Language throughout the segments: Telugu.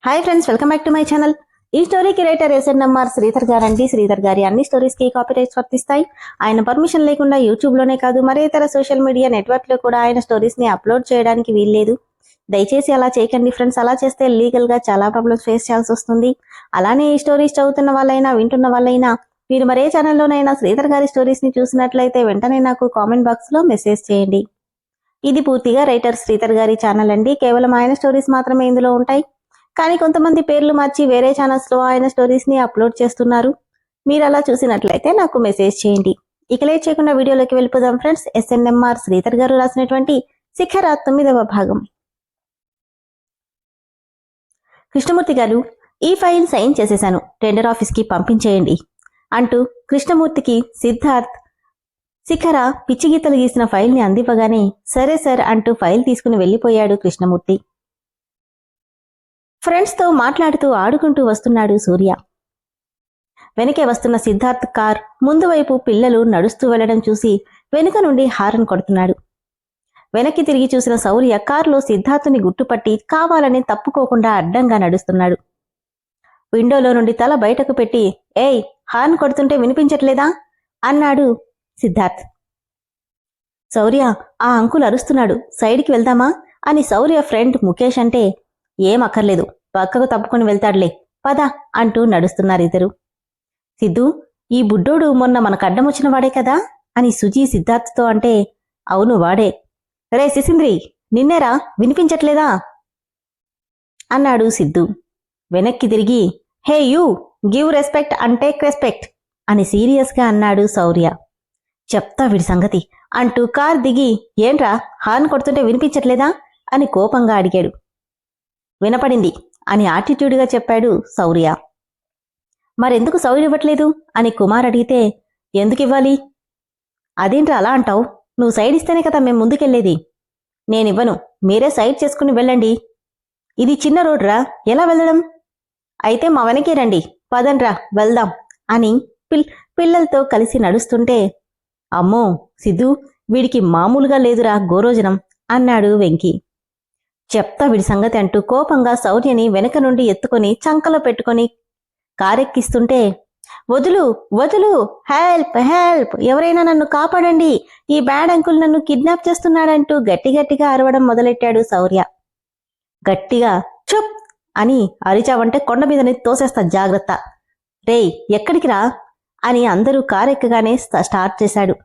Hi friends, welcome back to my channel. ఈ స్టోరీకి రైటర్ ఎస్ఎన్ఎంఆర్ శ్రీధర్ గారండి. శ్రీధర్ గారి అన్ని స్టోరీస్ కి కాపీరైట్స్ వర్తిస్తాయి. ఆయన పర్మిషన్ లేకుండా యూట్యూబ్ లోనే కాదు మరే ఇతర సోషల్ మీడియా నెట్వర్క్ లో కూడా ఆయన స్టోరీస్ ని అప్లోడ్ చేయడానికి వీల్లేదు. దయచేసి అలా చేయకండి ఫ్రెండ్స్. అలా చేస్తే లీగల్ గా చాలా ప్రాబ్లమ్స్ ఫేస్ చేయాల్సి వస్తుంది. అలానే ఈ స్టోరీస్ చదువుతున్న వాళ్ళైనా వింటున్న వాళ్ళైనా మీరు మరే ఛానల్లోనైనా శ్రీధర్ గారి స్టోరీస్ ని చూసినట్లయితే వెంటనే నాకు కామెంట్ బాక్స్ లో మెసేజ్ చేయండి. ఇది పూర్తిగా రైటర్ శ్రీధర్ గారి ఛానల్ అండి. కేవలం ఆయన స్టోరీస్ మాత్రమే ఇందులో ఉంటాయి. కానీ కొంతమంది పేర్లు మార్చి వేరే ఛానల్స్ లో ఆయన స్టోరీస్ ని అప్లోడ్ చేస్తున్నారు. మీరు అలా చూసినట్లయితే నాకు మెసేజ్ చేయండి. ఇక లేట్ చేయకుండా వీడియోలోకి వెళ్ళిపోదాం ఫ్రెండ్స్. ఎస్ఎన్ఎంఆర్ శ్రీధర్ గారు రాసినటువంటి శిఖర 9వ భాగం. కృష్ణమూర్తి గారు, ఈ ఫైల్ సైన్ చేసేశాను, టెండర్ ఆఫీస్ కి పంపించేయండి అంటూ కృష్ణమూర్తికి సిద్ధార్థ్ శిఖర పిచ్చిగీతలు గీసిన ఫైల్ ని అందివ్వగానే సరే సార్ అంటూ ఫైల్ తీసుకుని వెళ్లిపోయాడు కృష్ణమూర్తి. ఫ్రెండ్స్ తో మాట్లాడుతూ ఆడుకుంటూ వస్తున్నాడు సూర్య. వెనకే వస్తున్న సిద్ధార్థ్ కార్ ముందు వైపు పిల్లలు నడుస్తూ వెళ్లడం చూసి వెనుక నుండి హారన్ కొడుతున్నాడు. వెనక్కి తిరిగి చూసిన శౌర్య కారులో సిద్ధార్థుని గుర్తుపట్టి కావాలని తప్పుకోకుండా అడ్డంగా నడుస్తున్నాడు. విండోలో నుండి తల బయటకు పెట్టి ఏయ్, హార్న్ కొడుతుంటే వినిపించట్లేదా అన్నాడు సిద్ధార్థ్. శౌర్య, ఆ అంకుల్ అరుస్తున్నాడు, సైడ్కి వెళ్దామా అని శౌర్య ఫ్రెండ్ ముఖేష్ అంటే ఏం అక్కర్లేదు, పక్కకు తప్పుకొని వెళ్తాడులే, పద అంటూ నడుస్తున్నారిద్దరు. సిద్ధు, ఈ బుడ్డోడు మొన్న మనకు అడ్డమొచ్చిన వాడే కదా అని సుజీ సిద్ధార్థ్తో అంటే అవును వాడే. రే సిసింద్రి, నిన్నేరా, వినిపించట్లేదా అన్నాడు సిద్ధు. వెనక్కి తిరిగి hey you, give respect and take respect అని సీరియస్గా అన్నాడు శౌర్య. చెప్తా వీడి సంగతి అంటూ కార్ దిగి ఏంట్రా హార్న్ కొడుతుంటే వినిపించట్లేదా అని కోపంగా అడిగాడు. వినపడింది అని ఆటిట్యూడ్గా చెప్పాడు శౌర్య. మరెందుకు సౌర్య ఇవ్వట్లేదు అని కుమార్ అడిగితే ఎందుకివ్వాలి? అదేంట్రా అలా అంటావు, నువ్వు సైడ్ ఇస్తేనే కదా మేం ముందుకెళ్లేది. నేనివ్వను, మీరే సైడ్ చేసుకుని వెళ్ళండి. ఇది చిన్న రోడ్రా, ఎలా వెళ్ళడం? అయితే మా వెనకే రండి, పదండ్రా వెళ్దాం అని పిల్లలతో కలిసి నడుస్తుంటే అమ్మో సిద్ధు, వీడికి మామూలుగా లేదురా గోరోజనం అన్నాడు వెంకీ. చెప్తా వీడి సంగతి అంటూ కోపంగా శౌర్యని వెనక నుండి ఎత్తుకొని చంకలో పెట్టుకొని కారెక్కిస్తుంటే వదులు వదులు, హెల్ప్ హెల్ప్, ఎవరైనా నన్ను కాపాడండి, ఈ బ్యాడ్ అంకుల్ నన్ను కిడ్నాప్ చేస్తున్నాడంటూ గట్టిగట్టిగా అరవడం మొదలెట్టాడు శౌర్య. గట్టిగా చుప్ అని అరిచావంటే కొండ మీదని తోసేస్తా, జాగ్రత్త. రేయ్ ఎక్కడికి రా అని అందరూ కారెక్కగానే స్టార్ట్ చేశాడు.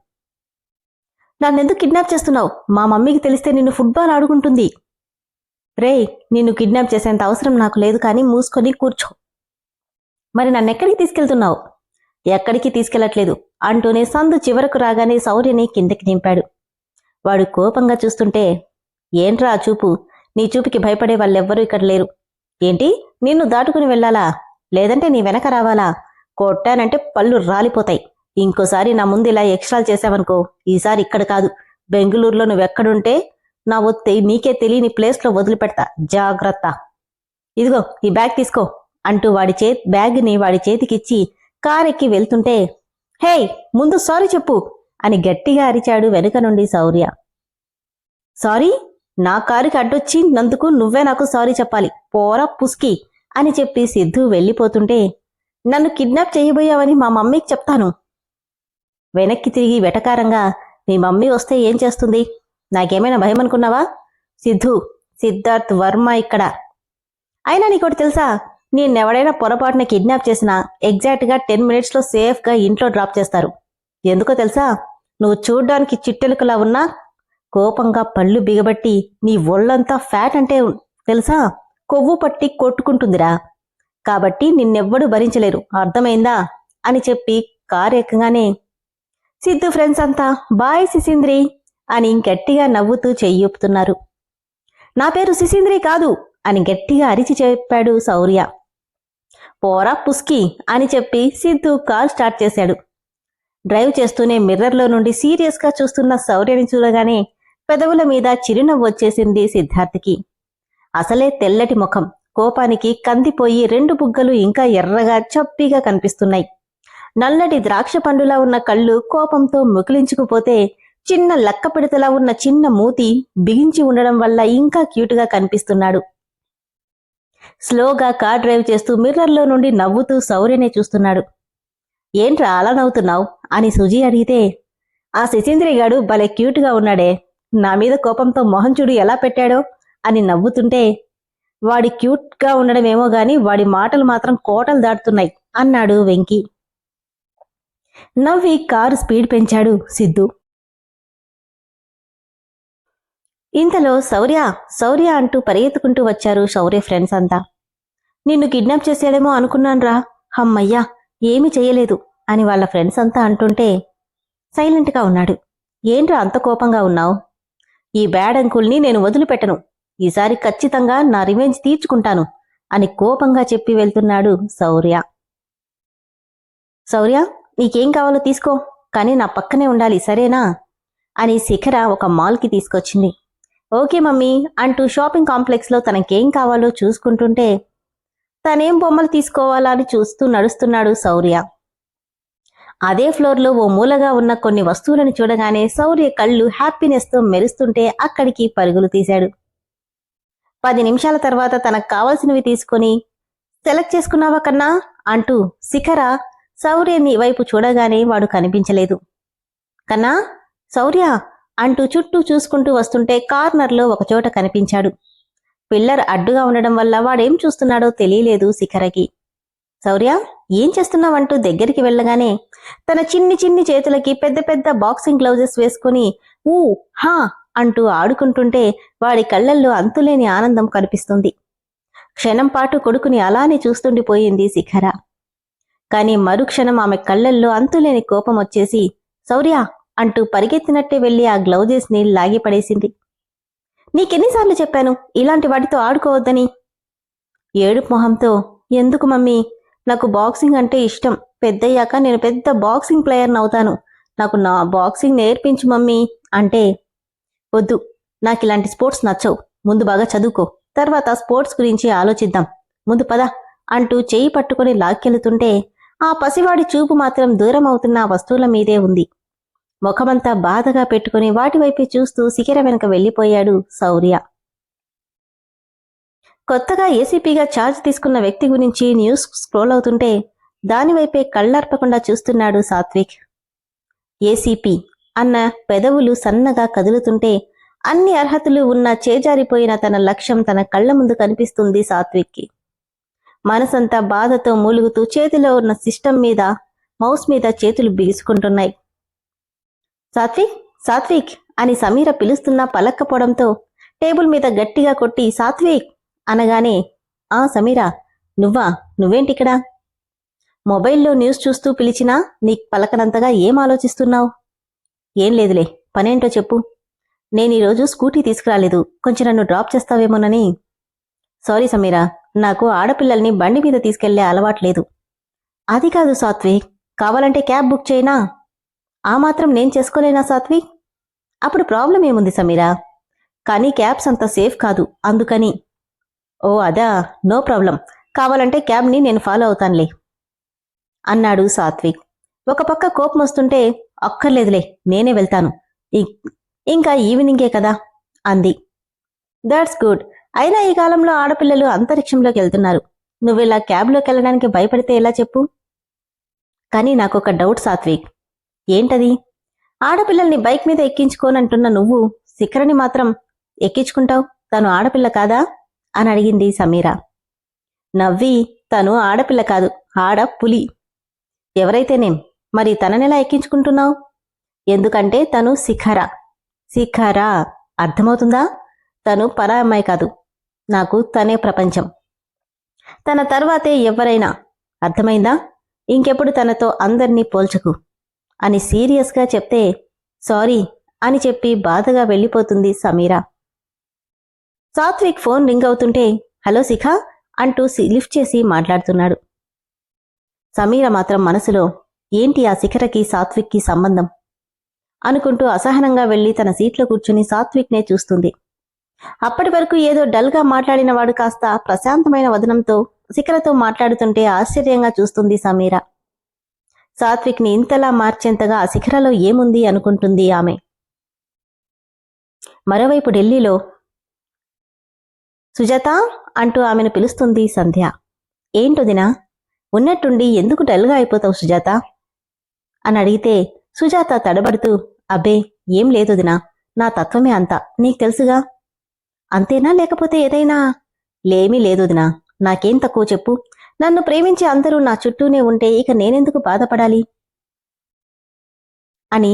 నన్నెందుకు కిడ్నాప్ చేస్తున్నావు? మా మమ్మీకి తెలిస్తే నిన్ను ఫుట్బాల్ ఆడుకుంటుంది. రేయ్, నిన్ను కిడ్నాప్ చేసేంత అవసరం నాకు లేదు, కానీ మూసుకొని కూర్చో. మరి నన్నెక్కడికి తీసుకెళ్తున్నావు? ఎక్కడికి తీసుకెళ్లట్లేదు అంటూనే సందు చివరకు రాగానే శౌర్యని కిందకి దింపాడు. వాడు కోపంగా చూస్తుంటే ఏంట్రా ఆ చూపు, నీ చూపుకి భయపడే వాళ్ళెవ్వరూ ఇక్కడ లేరు. ఏంటి, నిన్ను దాటుకుని వెళ్లాలా? లేదంటే నీ వెనక రావాలా? కొట్టానంటే పళ్ళు రాలిపోతాయి. ఇంకోసారి నా ముందు ఇలా ఎక్స్ట్రాలు చేశావనుకో, ఈసారి ఇక్కడ కాదు బెంగుళూరులో నువ్వెక్కడుంటే నా ఒత్తి నీకే తెలియని ప్లేస్లో వదిలిపెడతా, జాగ్రత్త. ఇదిగో ఈ బ్యాగ్ తీసుకో అంటూ బ్యాగ్ని వాడి చేతికిచ్చి కారెక్కి వెళ్తుంటే హేయ్ ముందు సారీ చెప్పు అని గట్టిగా అరిచాడు వెనుక నుండి శౌర్య. సారీ? నా కారుకి అడ్డొచ్చి నందుకు నువ్వే నాకు సారీ చెప్పాలి, పోరా పుస్కి అని చెప్పి సిద్ధు వెళ్ళిపోతుంటే నన్ను కిడ్నాప్ చేయబోయావని మా మమ్మీకి చెప్తాను. వెనక్కి తిరిగి వెటకారంగా మీ మమ్మీ వస్తే ఏం చేస్తుంది? నాకేమైనా భయం అనుకున్నావా? సిద్ధు, సిద్ధార్థ్ వర్మ ఇక్కడ. అయినా నీకోటి తెలుసా, నిన్నెవడైనా పొరపాటున కిడ్నాప్ చేసినా ఎగ్జాక్ట్గా 10 మినిట్స్లో సేఫ్గా ఇంట్లో డ్రాప్ చేస్తారు. ఎందుకో తెలుసా? నువ్వు చూడ్డానికి చిట్టెలుకలా ఉన్నా కోపంగా పళ్ళు బిగబట్టి నీ ఒళ్ళంతా ఫ్యాట్ అంటే తెలుసా, కొవ్వు పట్టి కొట్టుకుంటుందిరా. కాబట్టి నిన్నెవ్వడూ భరించలేరు, అర్థమైందా అని చెప్పి కారు ఎక్కగానే సిద్ధు ఫ్రెండ్స్ అంతా బాయ్ సిసింద్రి అని గట్టిగా నవ్వుతూ చెయ్యూపుతున్నారు. నా పేరు సిసింద్రి కాదు అని గట్టిగా అరిచి చెప్పాడు శౌర్య. పోరా పుస్కి అని చెప్పి సిద్ధు కార్ స్టార్ట్ చేశాడు. డ్రైవ్ చేస్తూనే మిర్రర్లో నుండి సీరియస్గా చూస్తున్న శౌర్యని చూడగానే పెదవుల మీద చిరునవ్వు వచ్చేసింది సిద్ధార్థ్కి. అసలే తెల్లటి ముఖం కోపానికి కందిపోయి 2 బుగ్గలు ఇంకా ఎర్రగా చప్పిగా కనిపిస్తున్నాయి. నల్లటి ద్రాక్ష పండులా ఉన్న కళ్ళు కోపంతో ముకిలించుకుపోతే చిన్న లక్క పిడతలా ఉన్న చిన్న మూతి బిగించి ఉండడం వల్ల ఇంకా క్యూట్గా కనిపిస్తున్నాడు. స్లోగా కార్ డ్రైవ్ చేస్తూ మిర్రర్లో నుండి నవ్వుతూ శౌర్యనే చూస్తున్నాడు. ఏంట్రా అలా నవ్వుతున్నావు అని సుజీ అడిగితే, ఆ శచీంద్రిగాడు భలే క్యూట్గా ఉన్నాడే, నా మీద కోపంతో మొహం చూడు ఎలా పెట్టాడో అని నవ్వుతుంటే, వాడి క్యూట్గా ఉండడమేమో గాని వాడి మాటలు మాత్రం కోటలు దాటుతున్నాయి అన్నాడు వెంకీ. నవ్వి కారు స్పీడ్ పెంచాడు సిద్ధు. ఇంతలో శౌర్య శౌర్య అంటూ పరిగెత్తుకుంటూ వచ్చారు శౌర్య ఫ్రెండ్స్ అంతా. నిన్ను కిడ్నాప్ చేసాడేమో అనుకున్నాన్రా, హమ్మయ్యా ఏమీ చెయ్యలేదు అని వాళ్ళ ఫ్రెండ్స్ అంతా అంటుంటే సైలెంట్గా ఉన్నాడు. ఏంట్రా అంత కోపంగా ఉన్నావు? ఈ బ్యాడ్ అంకుల్ని నేను వదిలిపెట్టను, ఈసారి ఖచ్చితంగా నా రివెంజ్ తీర్చుకుంటాను అని కోపంగా చెప్పి వెళ్తున్నాడు శౌర్య. శౌర్య, నీకేం కావాలో తీసుకో, కానీ నా పక్కనే ఉండాలి సరేనా అని శిఖర ఒక మాల్కి తీసుకొచ్చింది. ఓకే మమ్మీ అంటూ షాపింగ్ కాంప్లెక్స్లో తనకేం కావాలో చూసుకుంటుంటే తనేం బొమ్మలు తీసుకోవాలా అని చూస్తూ నడుస్తున్నాడు శౌర్య. అదే ఫ్లోర్లో ఓ మూలగా ఉన్న కొన్ని వస్తువులను చూడగానే శౌర్య కళ్ళు హ్యాపీనెస్తో మెరుస్తుంటే అక్కడికి పరుగులు తీశాడు. 10 నిమిషాల తర్వాత తనకు కావలసినవి తీసుకుని, సెలెక్ట్ చేసుకున్నావా కన్నా అంటూ శిఖర శౌర్యని వైపు చూడగానే వాడు కనిపించలేదు. కన్నా, శౌర్య అంటూ చుట్టూ చూసుకుంటూ వస్తుంటే కార్నర్లో ఒకచోట కనిపించాడు. పిల్లర్ అడ్డుగా ఉండడం వల్ల వాడేం చూస్తున్నాడో తెలియలేదు శిఖరకి. శౌర్య, ఏం చేస్తున్నావంటూ దగ్గరికి వెళ్ళగానే తన చిన్ని చిన్ని చేతులకి పెద్ద పెద్ద బాక్సింగ్ గ్లౌజెస్ వేసుకుని ఊ హా అంటూ ఆడుకుంటుంటే వాడి కళ్లల్లో అంతులేని ఆనందం కనిపిస్తుంది. క్షణం పాటు కొడుకుని అలానే చూస్తుండిపోయింది శిఖర. కాని మరుక్షణం ఆమె కళ్లల్లో అంతులేని కోపం వచ్చేసి శౌర్య అంటూ పరిగెత్తినట్టే వెళ్లి ఆ గ్లౌజెస్ ని లాగిపడేసింది. నీకెన్నిసార్లు చెప్పాను ఇలాంటి వాటితో ఆడుకోవద్దని? ఏడుపు మొహంతో, ఎందుకు మమ్మీ, నాకు బాక్సింగ్ అంటే ఇష్టం, పెద్దయ్యాక నేను పెద్ద బాక్సింగ్ ప్లేయర్ని అవుతాను, నాకు నా బాక్సింగ్ నేర్పించు మమ్మీ అంటే, వద్దు, నాకు ఇలాంటి స్పోర్ట్స్ నచ్చవు, ముందు బాగా చదువుకో, తర్వాత స్పోర్ట్స్ గురించి ఆలోచిద్దాం, ముందు పద అంటూ చేయి పట్టుకుని లాక్కెళుతుంటే ఆ పసివాడి చూపు మాత్రం దూరం అవుతున్న ఆ వస్తువుల మీదే ఉంది. ముఖమంతా బాధగా పెట్టుకుని వాటివైపే చూస్తూ శిఖర వెనక వెళ్లిపోయాడు శౌర్య. కొత్తగా ఏసీపీగా ఛార్జ్ తీసుకున్న వ్యక్తి గురించి న్యూస్ స్క్రోల్ అవుతుంటే దానివైపే కళ్లార్పకుండా చూస్తున్నాడు సాత్విక్. ఏసీపీ అన్న పెదవులు సన్నగా కదులుతుంటే అన్ని అర్హతలు ఉన్న చేజారిపోయిన తన లక్ష్యం తన కళ్ల ముందు కనిపిస్తుంది సాత్విక్కి. మనసంతా బాధతో మూలుగుతూ చేతిలో ఉన్న సిస్టమ్ మీద మౌస్ మీద చేతులు బిగుసుకుంటున్నాయి. సాత్విక్, సాత్విక్ అని సమీర పిలుస్తున్నా పలక్కపోవడంతో టేబుల్ మీద గట్టిగా కొట్టి సాత్విక్ అనగానే, ఆ సమీర, నువ్వేంటిక్కడ? మొబైల్లో న్యూస్ చూస్తూ పిలిచినా నీకు పలకనంతగా ఏం ఆలోచిస్తున్నావు? ఏం లేదులే, పనేంటో చెప్పు. నేనీరోజు స్కూటీ తీసుకురాలేదు, కొంచెం నన్ను డ్రాప్ చేస్తావేమోనని. సారీ సమీరా, నాకు ఆడపిల్లల్ని బండి మీద తీసుకెళ్లే అలవాట్లేదు. అది కాదు సాత్విక్, కావాలంటే క్యాబ్ బుక్ చేయనా? ఆ మాత్రం నేను చేసుకోలేనా సాత్విక్? అప్పుడు ప్రాబ్లం ఏముంది సమీరా, కానీ క్యాబ్స్ అంత సేఫ్ కాదు, అందుకని. ఓ అదా, నో ప్రాబ్లం, కావాలంటే క్యాబ్ని నేను ఫాలో అవుతానులే అన్నాడు సాత్విక్. ఒక పక్క కోపం వస్తుంటే, అక్కర్లేదులే, నేనే వెళ్తాను, ఇంకా ఈవినింగే కదా అంది. దట్స్ గుడ్, అయినా ఈ కాలంలో ఆడపిల్లలు అంతరిక్షంలోకి వెళ్తున్నారు, నువ్విలా క్యాబ్లోకి వెళ్ళడానికి భయపడితే ఎలా చెప్పు? కానీ నాకొక డౌట్ సాత్విక్. ఏంటది? ఆడపిల్లల్ని బైక్ మీద ఎక్కించుకోనంటున్న నువ్వు శిఖరని మాత్రం ఎక్కించుకుంటావు, తను ఆడపిల్ల కాదా అని అడిగింది సమీర. నవ్వి, తను ఆడపిల్ల కాదు, ఆడపులి. ఎవరైతేనేం, మరి తననెలా ఎక్కించుకుంటున్నావు? ఎందుకంటే తను శిఖర. శిఖర అర్థమవుతుందా? తను పరా అమ్మాయి కాదు, నాకు తనే ప్రపంచం, తన తర్వాతే ఎవరైనా, అర్థమైందా? ఇంకెప్పుడు తనతో అందర్నీ పోల్చకు అని సీరియస్గా చెప్తే సారీ అని చెప్పి బాధగా వెళ్ళిపోతుంది సమీర. సాత్విక్ ఫోన్ రింగ్ అవుతుంటే హలో శిఖ అంటూ లిఫ్ట్ చేసి మాట్లాడుతున్నాడు. సమీర మాత్రం మనసులో ఏంటి ఆ శిఖరకి సాత్విక్కి సంబంధం అనుకుంటూ అసహనంగా వెళ్లి తన సీట్లో కూర్చుని సాత్విక్నే చూస్తుంది. అప్పటి వరకు ఏదో డల్గా మాట్లాడిన వాడు కాస్త ప్రశాంతమైన వదనంతో శిఖరతో మాట్లాడుతుంటే ఆశ్చర్యంగా చూస్తుంది సమీర. సాత్విక్ని ఇంతలా మార్చేంతగా ఆ శిఖరలో ఏముంది అనుకుంటుంది ఆమె. మరోవైపు ఢిల్లీలో సుజాత అంటూ ఆమెను పిలుస్తుంది సంధ్య. ఏంటొదినా, ఉన్నట్టుండి ఎందుకు డల్గా అయిపోతావు సుజాత అని అడిగితే సుజాత తడబడుతూ, అబ్బే ఏం లేదొదినా, నా తత్వమే అంతా, నీకు తెలుసుగా. అంతేనా లేకపోతే ఏదైనా? లేమీ లేదొదినా, నాకేం తక్కువ చెప్పు. నన్ను ప్రేమించే అందరూ నా చుట్టూనే ఉంటే ఇక నేనెందుకు బాధపడాలి అని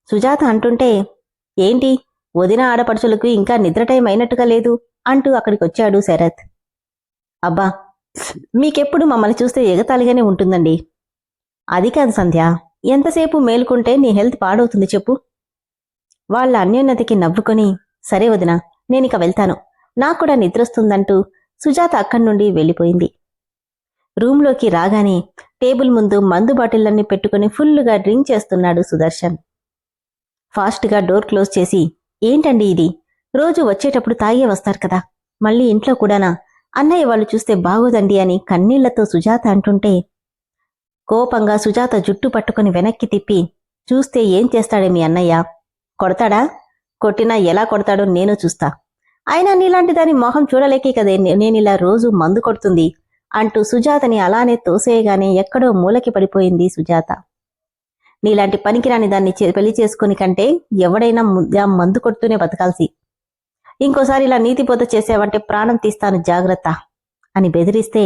సుజాత అంటుంటే, ఏంటి వదిన ఆడపడుచులకు ఇంకా నిద్ర టైం అయినట్టుగా లేదు అంటూ అక్కడికొచ్చాడు శరత్. అబ్బా, మీకెప్పుడు మమ్మల్ని చూస్తే ఎగతాళిగానే ఉంటుందండి. అది కాదు సంధ్య, ఎంతసేపు మేలుకుంటే నీ హెల్త్ పాడవుతుంది చెప్పు. వాళ్ళ అన్యోన్నతికి నవ్వుకొని, సరే వదినా, నేనిక వెళ్తాను, నాక్కూడా నిద్రొస్తుందంటూ సుజాత అక్కడి నుండి వెళ్ళిపోయింది. రూంలోకి రాగానే టేబుల్ ముందు మందు బాటిళ్లన్నీ పెట్టుకుని ఫుల్లుగా డ్రింక్ చేస్తున్నాడు సుదర్శన్. ఫాస్ట్గా డోర్ క్లోజ్ చేసి, ఏంటండి ఇది, రోజు వచ్చేటప్పుడు తాగే వస్తారు కదా, మళ్ళీ ఇంట్లో కూడానా, అన్నయ్య వాళ్ళు చూస్తే బాగోదండి అని కన్నీళ్లతో సుజాత అంటుంటే, కోపంగా సుజాత జుట్టు పట్టుకుని వెనక్కి తిప్పి, చూస్తే ఏం చేస్తాడే మీ అన్నయ్య, కొడతాడా? కొట్టినా ఎలా కొడతాడో నేను చూస్తా. అయినా నీలాంటి దాని మొహం చూడలేకే కదే నేనిలా రోజు మందు కొడుతుంది అంటూ సుజాతని అలానే తోసేయగానే ఎక్కడో మూలకి పడిపోయింది సుజాత. నీలాంటి పనికిరాని దాన్ని పెళ్లి చేసుకుని కంటే ఎవడైనా మందు కొడుతూనే బతకాల్సి. ఇంకోసారి ఇలా నీతిపోత చేసావంటే ప్రాణం తీస్తాను జాగ్రత్త అని బెదిరిస్తే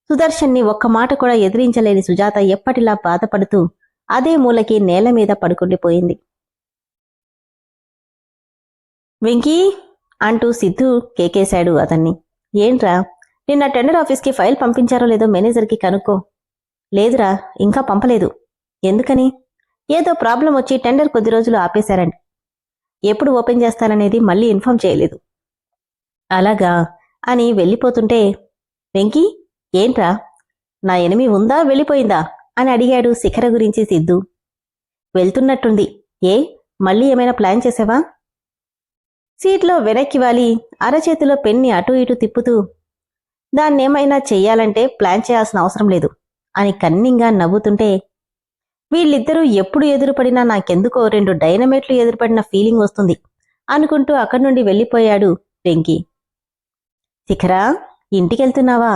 సుదర్శన్ని ఒక్క మాట కూడా ఎదిరించలేని సుజాత ఎప్పటిలా బాధపడుతూ అదే మూలకి నేల మీద పడుకుండిపోయింది. వెంకీ అంటూ సిద్ధు కేకేశాడు అతన్ని. ఏంట్రా, నిన్న టెండర్ ఆఫీస్కి ఫైల్ పంపించారో లేదో మేనేజర్కి కనుక్కో. లేదురా, ఇంకా పంపలేదు. ఎందుకని? ఏదో ప్రాబ్లం వచ్చి టెండర్ కొద్ది రోజులు ఆపేశారండి. ఎప్పుడు ఓపెన్ చేస్తారనేది మళ్ళీ ఇన్ఫార్మ్ చేయలేదు. అలాగా అని వెళ్ళిపోతుంటే, వెంకీ ఏంట్రా, నా ఎనిమి ఉందా వెళ్ళిపోయిందా అని అడిగాడు శిఖర గురించి సిద్ధు. వెళ్తున్నట్టుంది. ఏ మళ్ళీ ఏమైనా ప్లాన్ చేసావా? సీట్లో వెనక్కి వాలి అరచేతిలో పెన్ని అటూ ఇటూ తిప్పుతూ, దాన్నేమైనా చెయ్యాలంటే ప్లాన్ చేయాల్సిన అవసరం లేదు అని కన్నింగా నవ్వుతుంటే, వీళ్ళిద్దరూ ఎప్పుడు ఎదురుపడినా నాకెందుకో 2 డైనమేట్లు ఎదురుపడిన ఫీలింగ్ వస్తుంది అనుకుంటూ అక్కడి నుండి వెళ్ళిపోయాడు వెంకీ. శిఖరా, ఇంటికెళ్తున్నావా?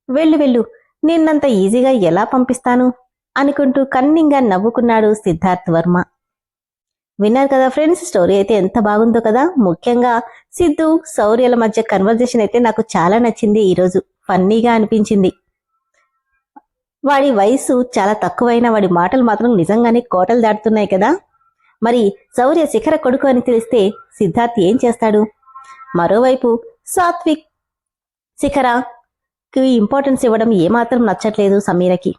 వెళ్ళు, నిన్నంత ఈజీగా ఎలా పంపిస్తాను అనుకుంటూ కన్నింగా నవ్వుకున్నాడు సిద్ధార్థ్ వర్మ. విన్నారు కదా ఫ్రెండ్స్, స్టోరీ అయితే ఎంత బాగుందో కదా. ముఖ్యంగా సిద్ధు శౌర్యల మధ్య కన్వర్జేషన్ అయితే నాకు చాలా నచ్చింది. ఈరోజు ఫన్నీగా అనిపించింది. వాడి వయసు చాలా తక్కువైనా వాడి మాటలు మాత్రం నిజంగానే కోటలు దాటుతున్నాయి కదా. మరి శౌర్య శిఖర కొడుకు అని తెలిస్తే సిద్ధార్థ్ ఏం చేస్తాడు? మరోవైపు సాత్విక్ శిఖరకి ఇంపార్టెన్స్ ఇవ్వడం ఏమాత్రం నచ్చట్లేదు సమీరకి.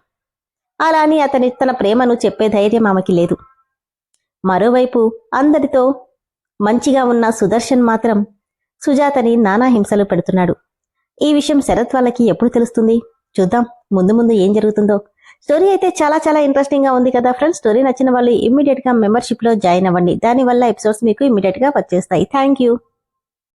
అలా అని తన ప్రేమను చెప్పే ధైర్యం ఆమెకి లేదు. మరోవైపు అందరితో మంచిగా ఉన్న సుదర్శన్ మాత్రం సుజాతని నానా హింసలు పెడుతున్నాడు. ఈ విషయం శరత్ వాళ్ళకి ఎప్పుడు తెలుస్తుంది? చూద్దాం ముందు ముందు ఏం జరుగుతుందో. స్టోరీ అయితే చాలా చాలా ఇంట్రెస్టింగ్ గా ఉంది కదా ఫ్రెండ్స్. స్టోరీ నచ్చిన వాళ్ళు ఇమ్మీడియట్ గా మెంబర్షిప్ లో జాయిన్ అవ్వండి. దానివల్ల ఎపిసోడ్స్ మీకు ఇమ్మీడియట్ గా వచ్చేస్తాయి. Thank you.